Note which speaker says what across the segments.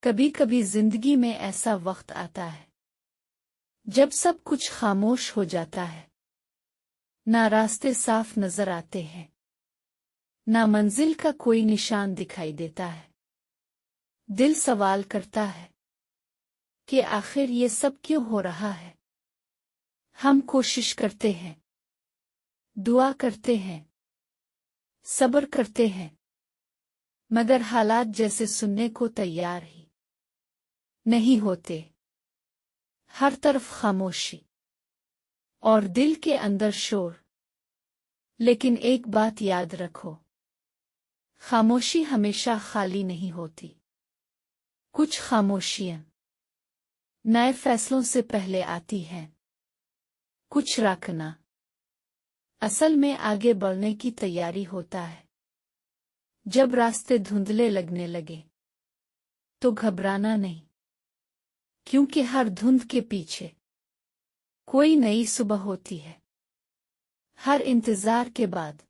Speaker 1: کبھی کبھی زندگی میں ایسا وقت آتا ہے جب سب کچھ خاموش ہو جاتا ہے، نہ راستے صاف نظر آتے ہیں، نہ منزل کا کوئی نشان دکھائی دیتا ہے۔ دل سوال کرتا ہے کہ آخر یہ سب کیوں ہو رہا ہے؟ ہم کوشش کرتے ہیں، دعا کرتے ہیں، صبر کرتے ہیں، مگر حالات جیسے سننے کو تیار ہی نہیں ہوتے۔ ہر طرف خاموشی اور دل کے اندر شور۔ لیکن ایک بات یاد رکھو، خاموشی ہمیشہ خالی نہیں ہوتی۔ کچھ خاموشیاں نئے فیصلوں سے پہلے آتی ہیں، کچھ رکنا اصل میں آگے بڑھنے کی تیاری ہوتا ہے۔ جب راستے دھندلے لگنے لگے تو گھبرانا نہیں، کیونکہ ہر دھند کے پیچھے کوئی نئی صبح ہوتی ہے۔ ہر انتظار کے بعد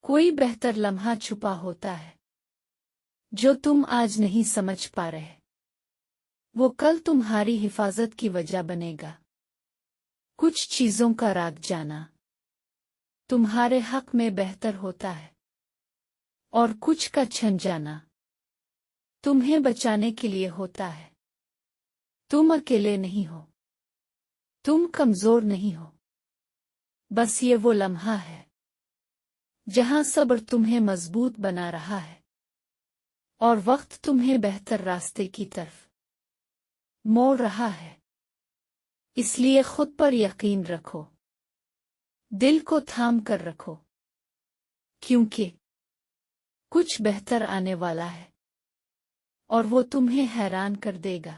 Speaker 1: کوئی بہتر لمحہ چھپا ہوتا ہے۔ جو تم آج نہیں سمجھ پا رہے، وہ کل تمہاری حفاظت کی وجہ بنے گا۔ کچھ چیزوں کا راگ جانا تمہارے حق میں بہتر ہوتا ہے، اور کچھ کا چھن جانا تمہیں بچانے کے لیے ہوتا ہے۔ تم اکیلے نہیں ہو، تم کمزور نہیں ہو، بس یہ وہ لمحہ ہے جہاں صبر تمہیں مضبوط بنا رہا ہے، اور وقت تمہیں بہتر راستے کی طرف موڑ رہا ہے۔ اس لیے خود پر یقین رکھو، دل کو تھام کر رکھو، کیونکہ کچھ بہتر آنے والا ہے، اور وہ تمہیں حیران کر دے گا۔